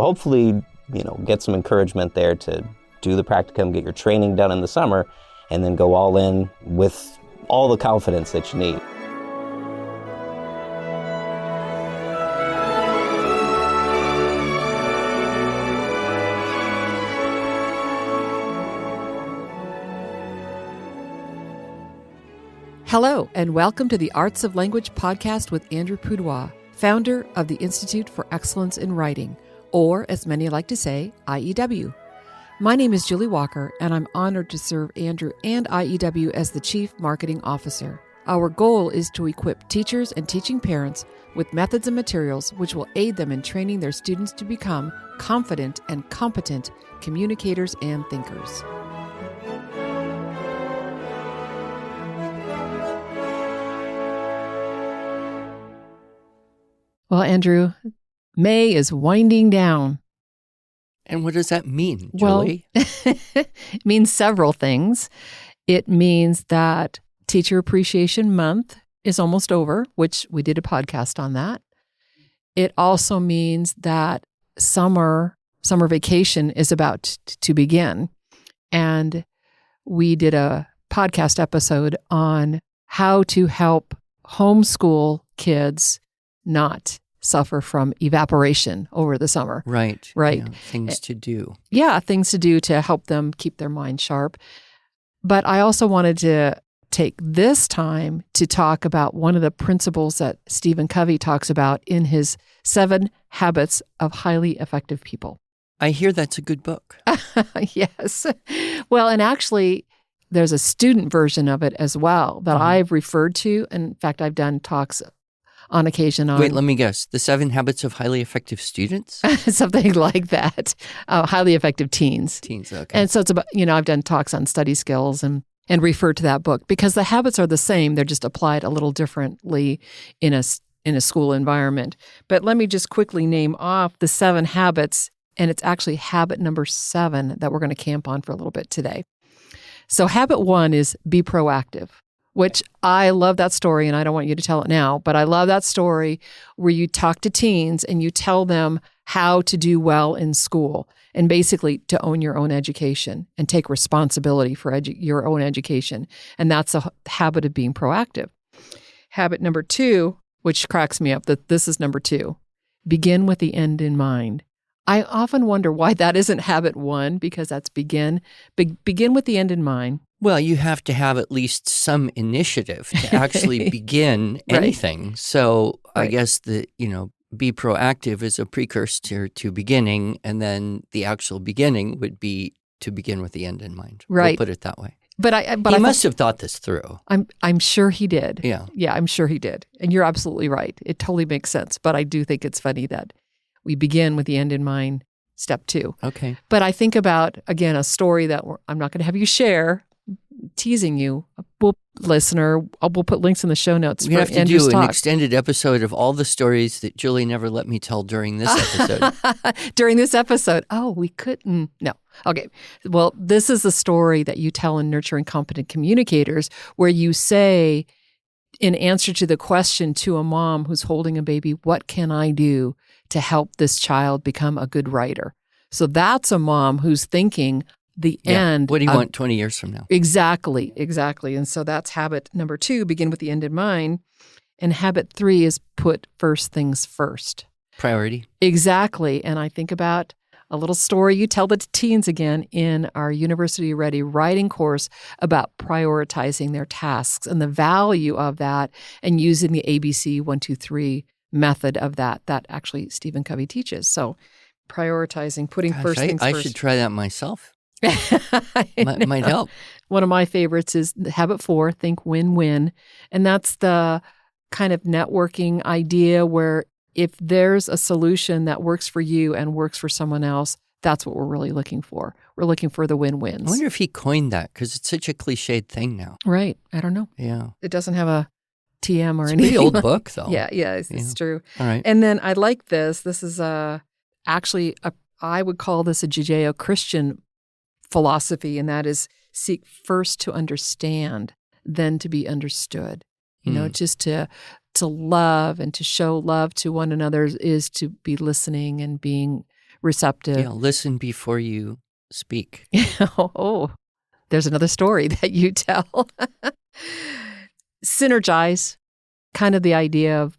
hopefully, get some encouragement there to do the practicum, get your training done in the summer, and then go all in with all the confidence that you need. Hello, and welcome to the Arts of Language podcast with Andrew Pudewa, founder of the Institute for Excellence in Writing, or as many like to say, IEW. My name is Julie Walker, and I'm honored to serve Andrew and IEW as the Chief Marketing Officer. Our goal is to equip teachers and teaching parents with methods and materials which will aid them in training their students to become confident and competent communicators and thinkers. Well, Andrew, May is winding down. And what does that mean, Julie? Well, it means several things. It means that Teacher Appreciation Month is almost over, which we did a podcast on that. It also means that summer vacation is about to begin. And we did a podcast episode on how to help homeschool kids not suffer from evaporation over the summer. Right. Right. Things to do. Yeah, things to do to help them keep their mind sharp. But I also wanted to take this time to talk about one of the principles that Stephen Covey talks about in his 7 Habits of Highly Effective People. I hear that's a good book. Yes. Well, and actually, there's a student version of it as well that I've referred to. In fact, I've done talks on occasion on... Wait, let me guess. The 7 Habits of Highly Effective Students? Something like that. Highly Effective Teens. Teens, okay. And so it's about, I've done talks on study skills and referred to that book because the habits are the same. They're just applied a little differently in a school environment. But let me just quickly name off the 7 habits, and it's actually habit number 7 that we're going to camp on for a little bit today. So habit 1 is be proactive, which I love that story, and I don't want you to tell it now, but I love that story where you talk to teens and you tell them how to do well in school and basically to own your own education and take responsibility for your own education. And that's a habit of being proactive. Habit number 2, which cracks me up, that this is number 2, begin with the end in mind. I often wonder why that isn't habit 1, because that's begin with the end in mind. Well, you have to have at least some initiative to actually begin anything. Right. So I guess be proactive is a precursor to beginning, and then the actual beginning would be to begin with the end in mind. Right. We'll put it that way. But he must have thought this through. I'm sure he did. Yeah. Yeah, I'm sure he did. And you're absolutely right. It totally makes sense. But I do think it's funny that we begin with the end in mind, step 2. Okay. But I think about, again, a story that I'm not going to have you share, teasing you. We'll put links in the show notes. We have to do an extended episode of all the stories that Julie never let me tell during this episode. During this episode. Oh, we couldn't. No. Okay. Well, this is the story that you tell in Nurturing Competent Communicators, where you say, in answer to the question to a mom who's holding a baby, what can I do to help this child become a good writer? So that's a mom who's thinking the end. What do you want 20 years from now? Exactly. And so that's habit number 2, begin with the end in mind. And habit 3 is put first things first. Priority. Exactly. And I think about a little story you tell the teens again in our University Ready writing course about prioritizing their tasks and the value of that and using the ABC 1, 2, 3 method of that actually Stephen Covey teaches. So prioritizing, putting first things first. I should try that myself. Might help. One of my favorites is habit 4, think win-win. And that's the kind of networking idea where if there's a solution that works for you and works for someone else, that's what we're really looking for. We're looking for the win-wins. I wonder if he coined that because it's such a cliched thing now. Right. I don't know. Yeah. It doesn't have a TM or anything. It's a pretty old book, though. Yeah, it's true. All right. And then I like this. This is I would call this a Judeo-Christian philosophy, and that is seek first to understand, then to be understood. Just to love and to show love to one another is to be listening and being receptive. Yeah, listen before you speak. Oh, there's another story that you tell. Synergize, kind of the idea of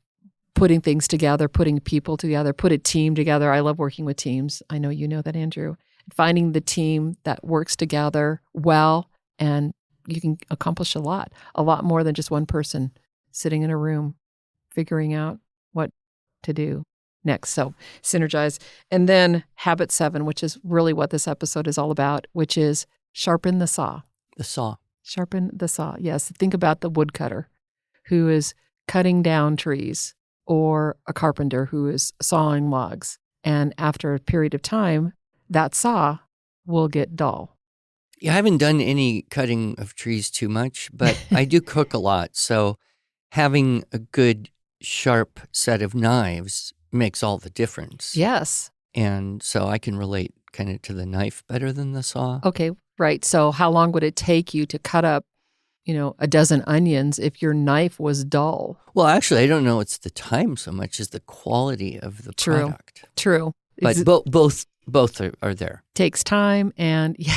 putting things together, putting people together, put a team together. I love working with teams. I know you know that, Andrew. Finding the team that works together well, and you can accomplish a lot more than just one person sitting in a room figuring out what to do next. So synergize. And then habit 7, which is really what this episode is all about, which is sharpen the saw. The saw. Sharpen the saw. Yes. Think about the woodcutter who is cutting down trees, or a carpenter who is sawing logs. And after a period of time, that saw will get dull. Yeah, I haven't done any cutting of trees too much, but I do cook a lot. So having a good, sharp set of knives makes all the difference. Yes. And so I can relate kind of to the knife better than the saw. Okay, right. So how long would it take you to cut up, a dozen onions if your knife was dull? Well, actually, I don't know it's the time so much as the quality of the product. True. But both are there. Takes time, and you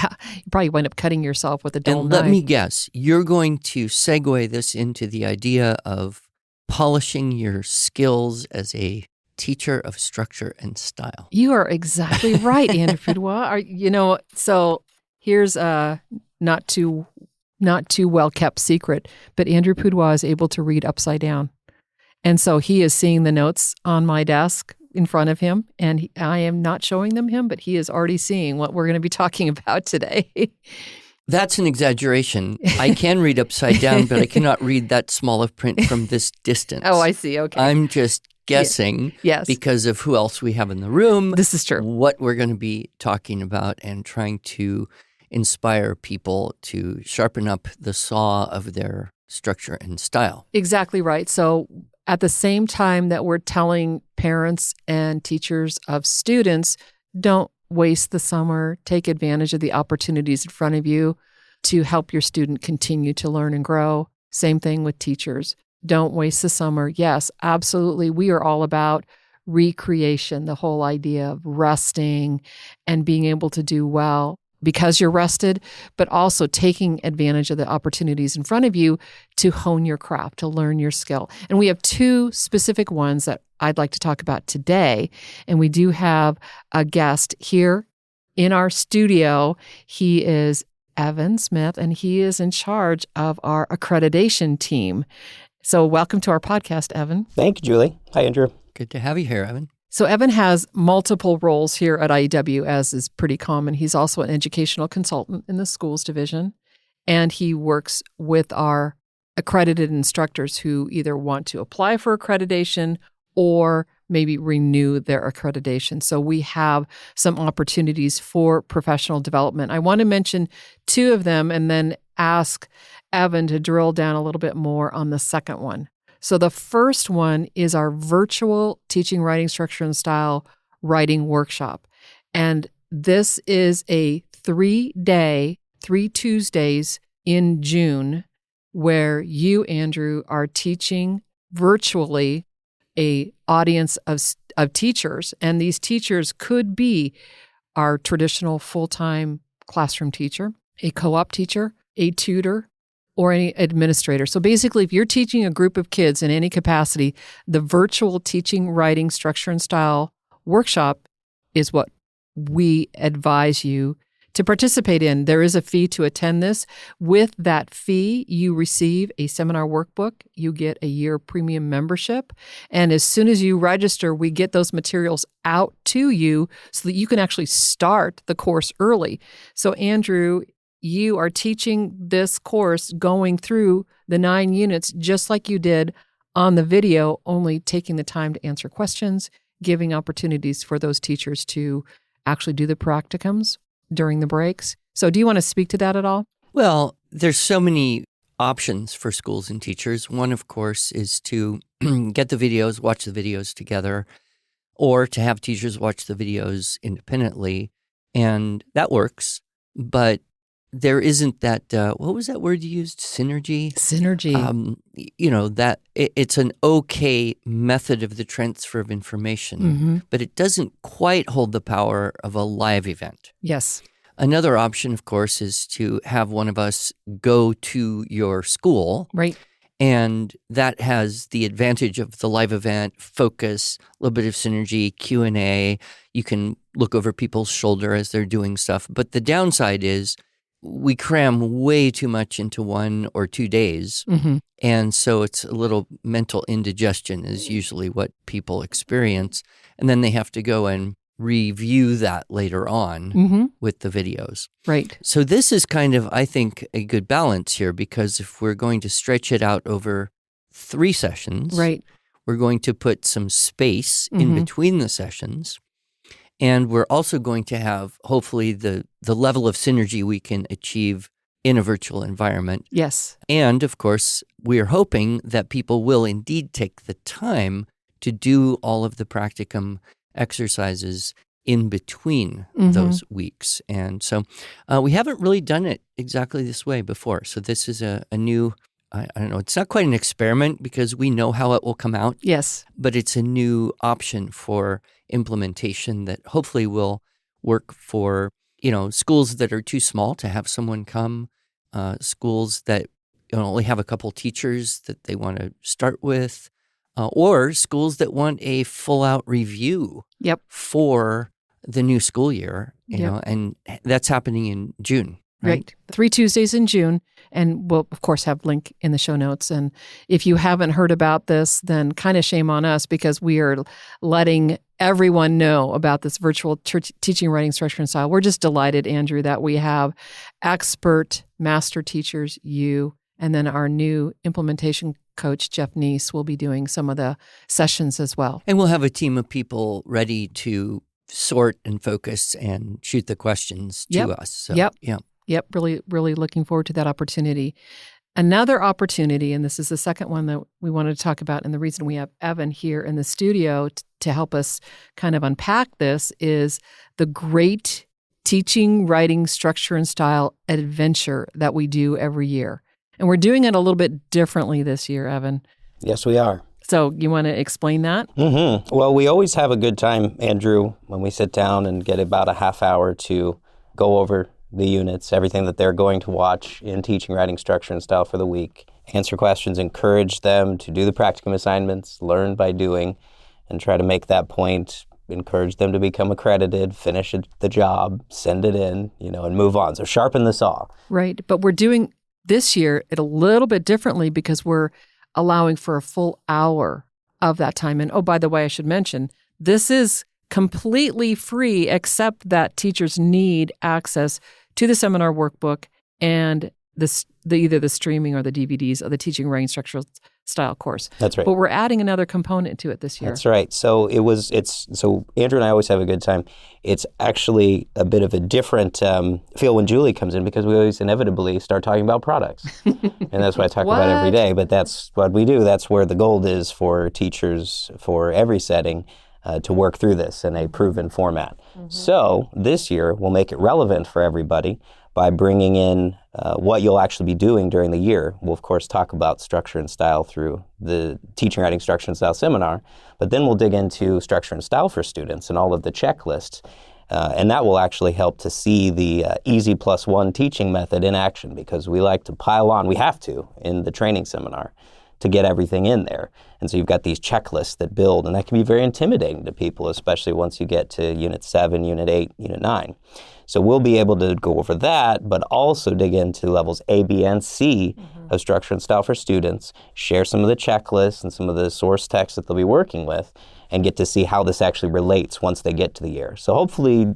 probably wind up cutting yourself with a dull And knife. let me guess, you're going to segue this into the idea of polishing your skills as a teacher of structure and style. You are exactly right, Andrew Pudewa. So here's a not too well kept secret, but Andrew Pudewa is able to read upside down. And so he is seeing the notes on my desk in front of him, and I am not showing them him, but he is already seeing what we're going to be talking about today. That's an exaggeration. I can read upside down, but I cannot read that small of print from this distance. Oh, I see. Okay. I'm just guessing because of who else we have in the room. This is true. What we're going to be talking about and trying to inspire people to sharpen up the saw of their structure and style. Exactly right. So at the same time that we're telling parents and teachers of students, don't waste the summer, take advantage of the opportunities in front of you to help your student continue to learn and grow. Same thing with teachers. Don't waste the summer. Yes, absolutely. We are all about recreation, the whole idea of resting and being able to do well because you're rested, but also taking advantage of the opportunities in front of you to hone your craft, to learn your skill. And we have 2 specific ones that I'd like to talk about today. And we do have a guest here in our studio. He is Evan Smith, and he is in charge of our accreditation team. So welcome to our podcast, Evan. Thank you, Julie. Hi, Andrew. Good to have you here, Evan. So Evan has multiple roles here at IEW, as is pretty common. He's also an educational consultant in the schools division, and he works with our accredited instructors who either want to apply for accreditation or maybe renew their accreditation. So we have some opportunities for professional development. I want to mention 2 of them and then ask Evan to drill down a little bit more on the second one. So the first one is our virtual teaching writing structure and style writing workshop. And this is a 3-day, 3 Tuesdays in June, where you, Andrew, are teaching virtually a audience of teachers. And these teachers could be our traditional full-time classroom teacher, a co-op teacher, a tutor, or any administrator. So basically, if you're teaching a group of kids in any capacity, the virtual teaching, writing, structure, and style workshop is what we advise you to participate in. There is a fee to attend this. With that fee, you receive a seminar workbook. You get a year premium membership. And as soon as you register, we get those materials out to you so that you can actually start the course early. So Andrew, you are teaching this course going through the 9 units just like you did on the video, only taking the time to answer questions, giving opportunities for those teachers to actually do the practicums during the breaks. So do you want to speak to that at all? Well, there's so many options for schools and teachers. One, of course, is to get the videos, watch the videos together, or to have teachers watch the videos independently. And that works. But there isn't that, what was that word you used? Synergy? Synergy. That it's an okay method of the transfer of information, but it doesn't quite hold the power of a live event. Yes. Another option, of course, is to have one of us go to your school. Right. And that has the advantage of the live event, focus, a little bit of synergy, Q&A. You can look over people's shoulder as they're doing stuff. But the downside is we cram way too much into 1 or 2 days. And so it's a little mental indigestion is usually what people experience. And then they have to go and review that later on with the videos. Right. So this is kind of, I think, a good balance here, because if we're going to stretch it out over 3 sessions, right, we're going to put some space in between the sessions. And we're also going to have, hopefully, the level of synergy we can achieve in a virtual environment. Yes. And, of course, we are hoping that people will indeed take the time to do all of the practicum exercises in between those weeks. And so we haven't really done it exactly this way before. So this is a new, I don't know, it's not quite an experiment because we know how it will come out. Yes. But it's a new option for implementation that hopefully will work for, schools that are too small to have someone come, schools that only have a couple teachers that they want to start with, or schools that want a full-out review for the new school year, know, and that's happening in June. Right. 3 Tuesdays in June. And we'll, of course, have link in the show notes. And if you haven't heard about this, then kind of shame on us, because we are letting everyone know about this virtual teaching, writing, structure, and style. We're just delighted, Andrew, that we have expert master teachers, you, and then our new implementation coach, Jeff Neese, will be doing some of the sessions as well. And we'll have a team of people ready to sort and focus and shoot the questions to us. So, Yep. Really, really looking forward to that opportunity. Another opportunity, and this is the second one that we wanted to talk about, and the reason we have Evan here in the studio to help us kind of unpack this, is the Great Teaching, Writing, Structure, and Style Adventure that we do every year. And we're doing it a little bit differently this year, Evan. Yes, we are. So you want to explain that? Well, we always have a good time, Andrew, when we sit down and get about a half hour to go over the units, everything that they're going to watch in teaching, writing, structure, and style for the week, answer questions, encourage them to do the practicum assignments, learn by doing, and try to make that point, encourage them to become accredited, finish the job, send it in, and move on. So sharpen the saw. Right. But we're doing this year it a little bit differently because we're allowing for a full hour of that time. And oh, by the way, I should mention, this is completely free, except that teachers need access to the seminar workbook and either the streaming or the DVDs of the teaching, writing, structural style course. That's right. But we're adding another component to it this year. That's right. So so Andrew and I always have a good time. It's actually a bit of a different feel when Julie comes in, because we always inevitably start talking about products. And that's what I talk about every day, but that's what we do. That's where the gold is for teachers for every setting. To work through this in a proven format. So this year, we'll make it relevant for everybody by bringing in what you'll actually be doing during the year. We'll, of course, talk about structure and style through the Teaching, Writing, Structure, and Style seminar, but then we'll dig into structure and style for students and all of the checklists. And that will actually help to see the easy +1 teaching method in action, because we like to pile on, we have to, in the training seminar, to get everything in there. And so you've got these checklists that build, and that can be very intimidating to people, especially once you get to Unit 7, Unit 8, Unit 9. So we'll be able to go over that, but also dig into levels A, B, and C of structure and style for students, share some of the checklists and some of the source text that they'll be working with, and get to see how this actually relates once they get to the year. So hopefully,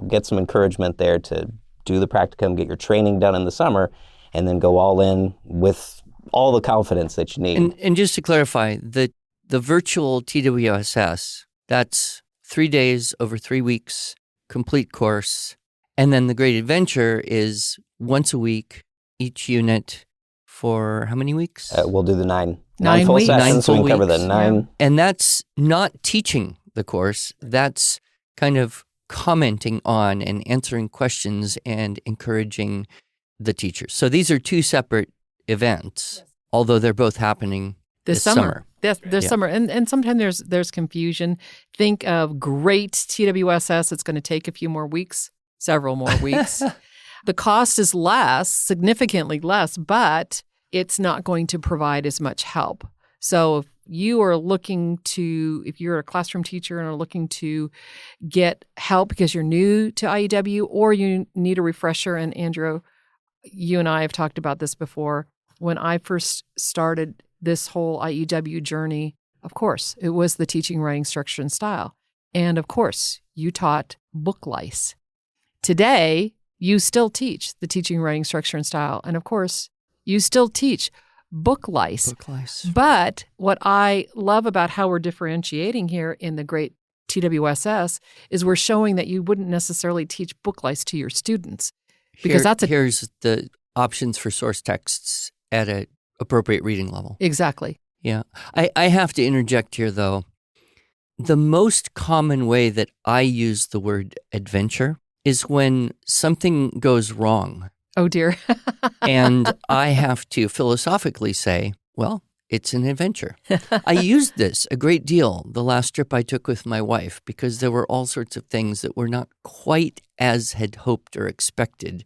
get some encouragement there to do the practicum, get your training done in the summer, and then go all in with all the confidence that you need. And just to clarify, the virtual TWSS, that's 3 days over 3 weeks, complete course. And then the Great Adventure is once a week, each unit for how many weeks? We'll do the nine full sessions, 9 so we full can cover the weeks. 9. Yeah. And that's not teaching the course. That's kind of commenting on and answering questions and encouraging the teachers. So these are two separate events, although they're both happening this summer. This summer. And sometimes there's confusion. Think of Great TWSS. It's going to take a few more weeks, several more weeks. The cost is less, significantly less, but it's not going to provide as much help. So if you are if you're a classroom teacher and are looking to get help because you're new to IEW or you need a refresher, and Andrew, you and I have talked about this before. When I first started this whole IEW journey, of course, it was the teaching, writing, structure, and style. And of course, you taught book lice. Today, you still teach the teaching, writing, structure, and style. And of course, you still teach book lice. But what I love about how we're differentiating here in the Great TWSS is we're showing that you wouldn't necessarily teach book lice to your students. Because here's the options for source texts at an appropriate reading level. Exactly. Yeah. I have to interject here, though. The most common way that I use the word adventure is when something goes wrong. Oh, dear. And I have to philosophically say, well, it's an adventure. I used this a great deal the last trip I took with my wife because there were all sorts of things that were not quite as had hoped or expected.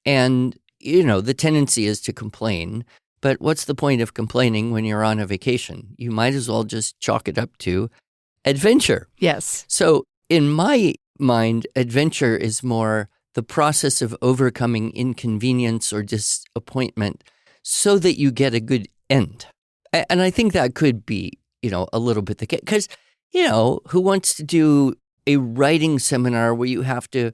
And, the tendency is to complain. But what's the point of complaining when you're on a vacation? You might as well just chalk it up to adventure. Yes. So in my mind, adventure is more the process of overcoming inconvenience or disappointment so that you get a good end. And I think that could be, a little bit the case. Because, who wants to do a writing seminar where you have to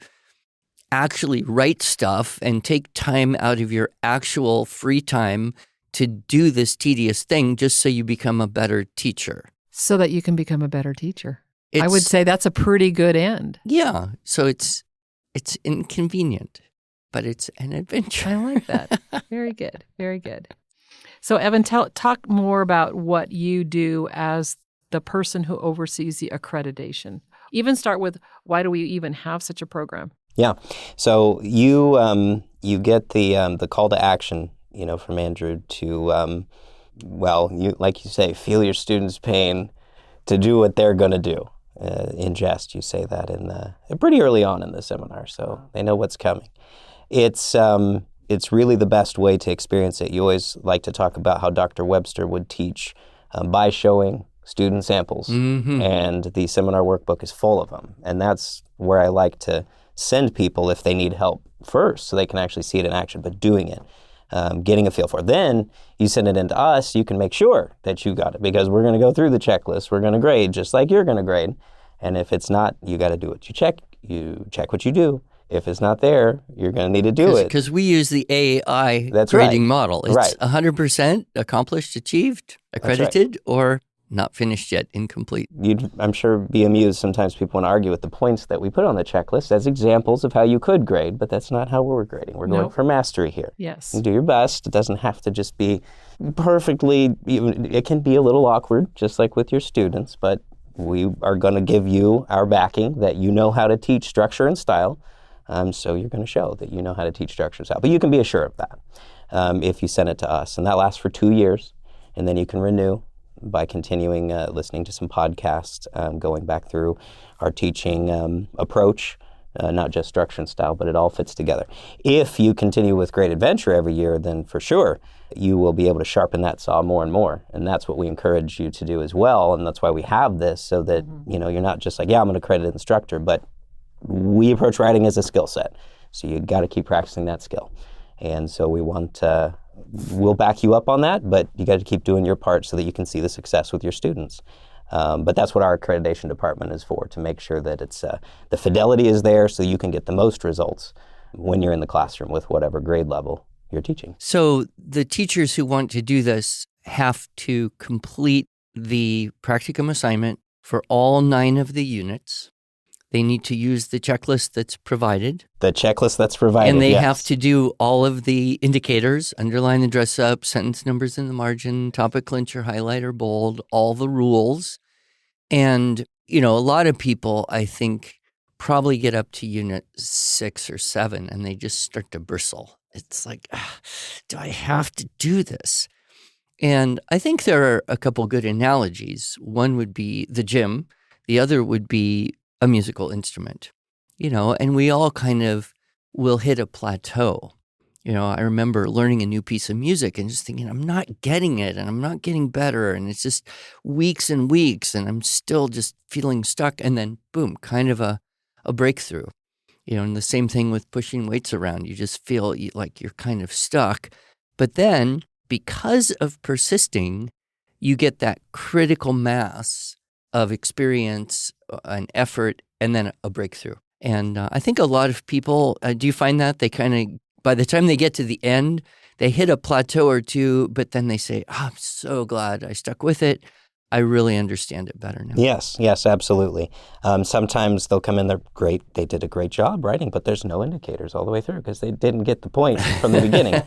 actually write stuff and take time out of your actual free time to do this tedious thing just so you become a better teacher? So that you can become a better teacher. I would say that's a pretty good end. Yeah. So it's inconvenient, but it's an adventure. I like that. Very good. Very good. So, Evan, talk more about what you do as the person who oversees the accreditation. Even start with, why do we even have such a program? Yeah. So you get the call to action, from Andrew to, like you say, feel your students' pain to do what they're going to do. In jest, you say that pretty early on in the seminar, so they know what's coming. It's really the best way to experience it. You always like to talk about how Dr. Webster would teach by showing student samples, and the seminar workbook is full of them. And that's where I like to send people if they need help first, so they can actually see it in action, but doing it. Getting a feel for it. Then you send it in to us, you can make sure that you got it, because we're going to go through the checklist. We're going to grade just like you're going to grade. And if it's not, you got to do what you check what you do. If it's not there, you're going to need to do it. Because we use the AAI grading model. It's 100% accomplished, achieved, accredited, or not finished yet, incomplete. You'd, I'm sure, be amused. Sometimes people want to argue with the points that we put on the checklist as examples of how you could grade, but that's not how we're grading. We're going for mastery here. Yes. You do your best. It doesn't have to just be perfectly, it can be a little awkward, just like with your students, but we are going to give you our backing that you know how to teach structure and style. So you're going to show that you know how to teach structure and style. But you can be assured of that if you send it to us. And that lasts for 2 years, and then you can renew by continuing listening to some podcasts, going back through our teaching approach, not just structure and style, but it all fits together. If you continue with Great Adventure every year, then for sure you will be able to sharpen that saw more and more. And that's what we encourage you to do as well. And that's why we have this, so that you're not just like, I'm an accredited instructor, but we approach writing as a skill set. So you got to keep practicing that skill. And so we want we'll back you up on that, but you got to keep doing your part so that you can see the success with your students. But that's what our accreditation department is for, to make sure that it's the fidelity is there so you can get the most results when you're in the classroom with whatever grade level you're teaching. So the teachers who want to do this have to complete the practicum assignment for all 9 of the units. They need to use the checklist that's provided. The checklist that's provided, and they have to do all of the indicators, underline and dress up, sentence numbers in the margin, topic clincher, highlighter, bold, all the rules. And, a lot of people, I think, probably get up to unit 6 or 7 and they just start to bristle. it's like, do I have to do this? And I think there are a couple good analogies. One would be the gym. The other would be a musical instrument, and we all kind of will hit a plateau. I remember learning a new piece of music and just thinking, I'm not getting it and I'm not getting better. And it's just weeks and weeks and I'm still just feeling stuck. And then boom, kind of a breakthrough. And the same thing with pushing weights around. You just feel like you're kind of stuck. But then because of persisting, you get that critical mass of experience and effort and then a breakthrough. And I think a lot of people, do you find that they kind of, by the time they get to the end, they hit a plateau or two, but then they say, I'm so glad I stuck with it. I really understand it better now. Yes, absolutely. Sometimes they'll come in, they're great, they did a great job writing, but there's no indicators all the way through because they didn't get the point from the beginning.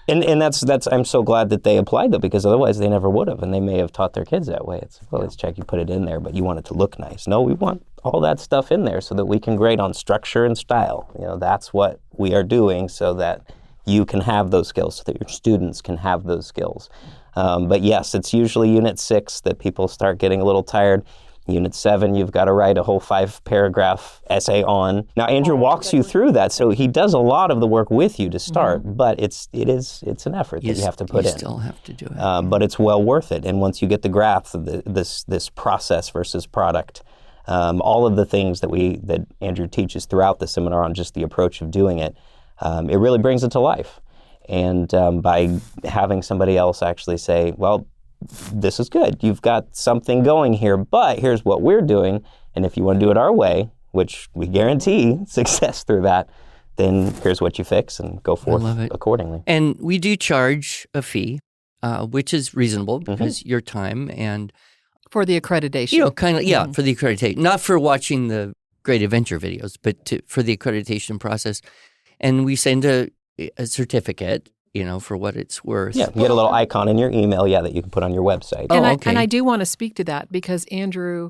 And that's I'm so glad that they applied that, because otherwise they never would have, and they may have taught their kids that way. It's, well, let's check, you put it in there, but you want it to look nice. No, we want all that stuff in there so that we can grade on structure and style. That's what we are doing so that you can have those skills, so that your students can have those skills. But yes, it's usually Unit 6 that people start getting a little tired. Unit 7, you've got to write a whole 5-paragraph essay on. Now, Andrew walks you through that, so he does a lot of the work with you to start, but it's an effort that you have to put in. You still have to do it. But it's well worth it. And once you get the grasp of this process versus product, all of the things that Andrew teaches throughout the seminar on just the approach of doing it, it really brings it to life. And by having somebody else actually say, well, this is good. You've got something going here, but here's what we're doing. And if you want to do it our way, which we guarantee success through that, then here's what you fix and go forth accordingly. And we do charge a fee, which is reasonable because your time and for the accreditation. For the accreditation, not for watching the Great Adventure videos, but for the accreditation process. And we send a certificate, for what it's worth. Yeah, you get a little icon in your email, that you can put on your website. And I do want to speak to that because, Andrew,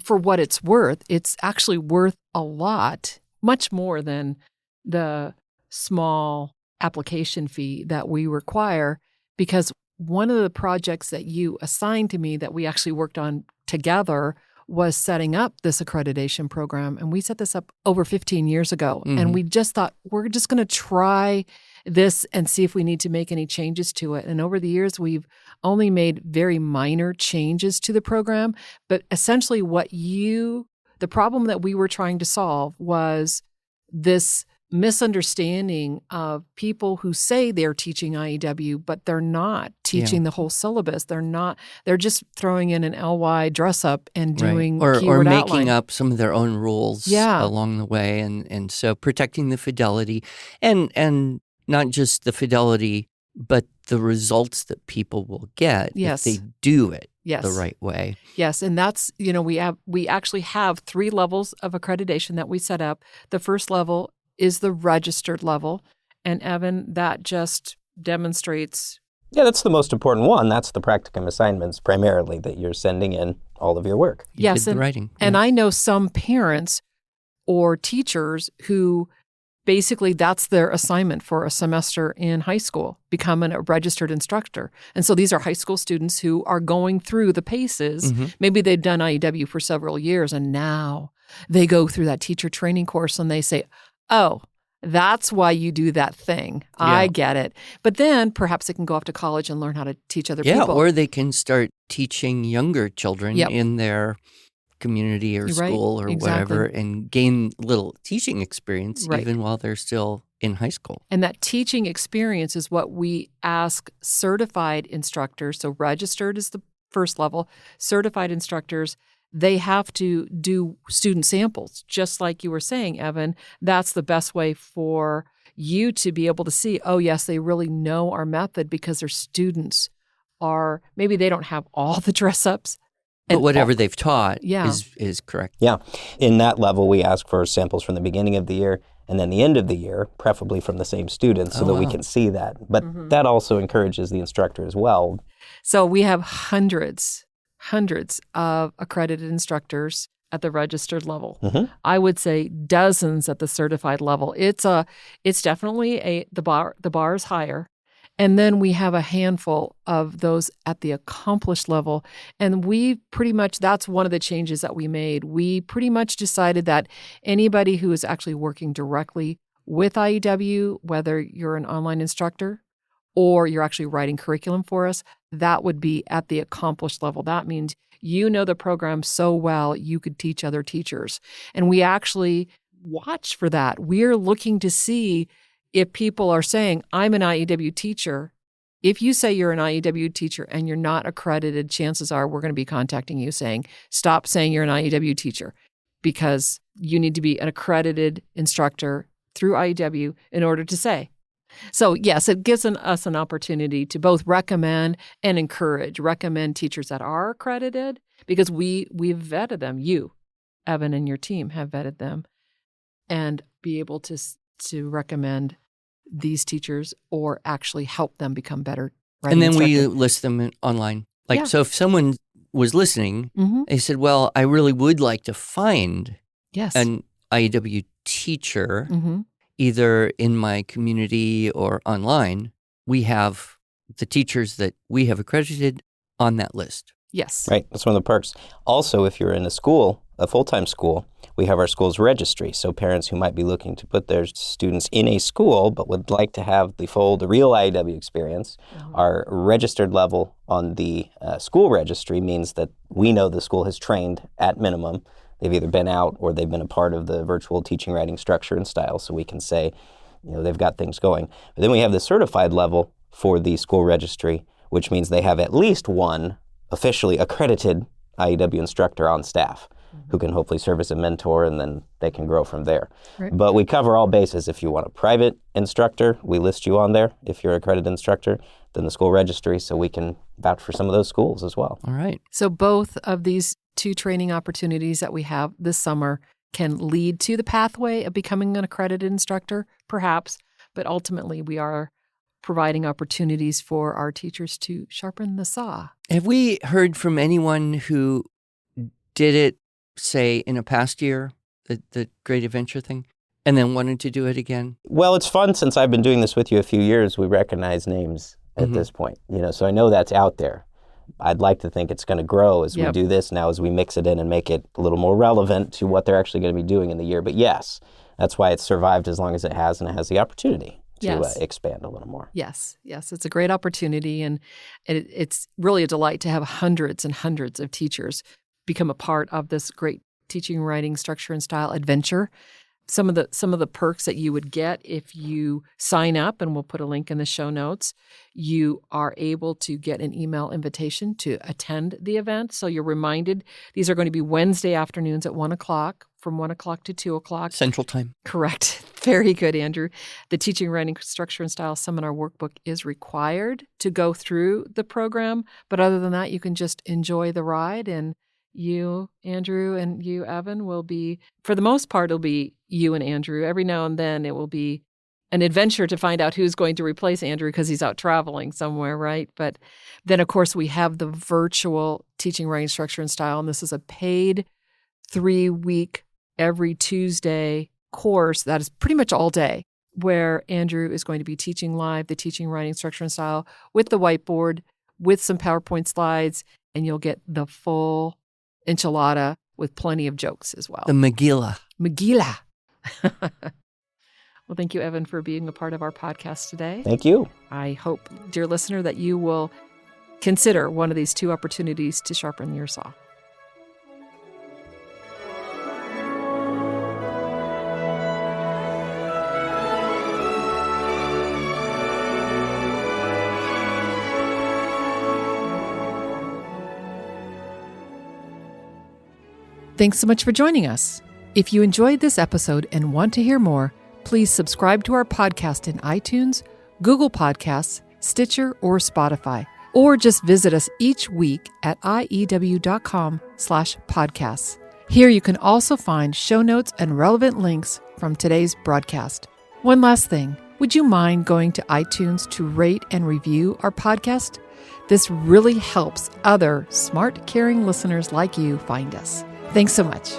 for what it's worth, it's actually worth a lot, much more than the small application fee that we require, because one of the projects that you assigned to me that we actually worked on together was setting up this accreditation program. And we set this up over 15 years ago. And we just thought, we're just going to try this and see if we need to make any changes to it. And over the years, we've only made very minor changes to the program. But essentially the problem that we were trying to solve was this misunderstanding of people who say they're teaching IEW, but they're not teaching the whole syllabus. They're just throwing in an LY dress up and doing or making outline. up some of their own rules along the way. And so protecting the fidelity and not just the fidelity, but the results that people will get if they do it the right way. Yes, and that's, we actually have 3 levels of accreditation that we set up. The first level is the registered level. And Evan, that just demonstrates... Yeah, that's the most important one. That's the practicum assignments primarily, that you're sending in all of your work. You did the writing. And I know some parents or teachers who basically that's their assignment for a semester in high school, becoming a registered instructor. And so these are high school students who are going through the paces. Maybe they've done IEW for several years, and now they go through that teacher training course and they say, oh, that's why you do that thing. I get it. But then perhaps they can go off to college and learn how to teach other people. Yeah, or they can start teaching younger children in their community or school or whatever and gain little teaching experience even while they're still in high school. And that teaching experience is what we ask certified instructors. So registered is the first level. Certified instructors, they have to do student samples. Just like you were saying, Evan, that's the best way for you to be able to see, oh, yes, they really know our method because their students are, maybe they don't have all the dress-ups. But whatever they've taught is correct. Yeah. In that level, we ask for samples from the beginning of the year and then the end of the year, preferably from the same students so that we can see that. But that also encourages the instructor as well. So we have hundreds of accredited instructors. at the registered level. Mhm. I would say dozens at the certified level. It's definitely the bar is higher. And then we have a handful of those at the accomplished level. And that's one of the changes that we made. We pretty much decided that anybody who is actually working directly with IEW, whether you're an online instructor or you're actually writing curriculum for us, that would be at the accomplished level. That means you know the program so well, you could teach other teachers. And we actually watch for that. We're looking to see if people are saying, I'm an IEW teacher. If you say you're an IEW teacher and you're not accredited, chances are we're going to be contacting you saying, stop saying you're an IEW teacher, because you need to be an accredited instructor through IEW in order to say. So yes, it gives us an opportunity to both recommend and recommend teachers that are accredited, because we've vetted them. You, Evan, and your team have vetted them, and be able to recommend these teachers or actually help them become better writing And then instructors. we list them online. Yeah. So if someone was listening, they said, well, I really would like to find an IEW teacher, either in my community or online. We have the teachers that we have accredited on that list. Yes. Right. That's one of the perks. Also, if you're in a school, a full-time school, we have our school's registry. So parents who might be looking to put their students in a school but would like to have the real IEW experience, our registered level on the school registry means that we know the school has trained at minimum. They've either been out or they've been a part of the virtual teaching, writing structure and style. So we can say, they've got things going. But then we have the certified level for the school registry, which means they have at least one officially accredited IEW instructor on staff who can hopefully serve as a mentor, and then they can grow from there. Right. But we cover all bases. If you want a private instructor, we list you on there. If you're an accredited instructor, then the school registry, so we can vouch for some of those schools as well. All right. So both of these two training opportunities that we have this summer can lead to the pathway of becoming an accredited instructor, perhaps, but ultimately we are providing opportunities for our teachers to sharpen the saw. Have we heard from anyone who did it, say, in a past year, the Great Adventure thing, and then wanted to do it again? Well, it's fun. Since I've been doing this with you a few years, we recognize names at this point. So I know that's out there. I'd like to think it's going to grow as we do this now, as we mix it in and make it a little more relevant to what they're actually going to be doing in the year. But yes, that's why it's survived as long as it has, and it has the opportunity to expand a little more. Yes, it's a great opportunity, and it's really a delight to have hundreds and hundreds of teachers become a part of this great teaching, writing, structure, and style adventure. Some of the perks that you would get if you sign up, and we'll put a link in the show notes, you are able to get an email invitation to attend the event. So you're reminded these are going to be Wednesday afternoons at 1 o'clock, from 1 o'clock to 2 o'clock. Central Time. Correct. Very good, Andrew. The Teaching, Writing, Structure, and Style Seminar Workbook is required to go through the program. But other than that, you can just enjoy the ride, and you, Andrew, and you, Evan, will be, for the most part, it'll be you and Andrew. Every now and then it will be an adventure to find out who's going to replace Andrew because he's out traveling somewhere, right? But then, of course, we have the virtual Teaching, Writing, Structure, and Style, and this is a paid 3-week, every Tuesday course that is pretty much all day, where Andrew is going to be teaching live the Teaching, Writing, Structure, and Style with the whiteboard, with some PowerPoint slides, and you'll get the full enchilada with plenty of jokes as well. The Megillah. Well, thank you, Evan, for being a part of our podcast today. Thank you. I hope, dear listener, that you will consider one of these two opportunities to sharpen your saw. Thanks so much for joining us. If you enjoyed this episode and want to hear more, please subscribe to our podcast in iTunes, Google Podcasts, Stitcher, or Spotify, or just visit us each week at iew.com/podcasts. Here you can also find show notes and relevant links from today's broadcast. One last thing, would you mind going to iTunes to rate and review our podcast? This really helps other smart, caring listeners like you find us. Thanks so much.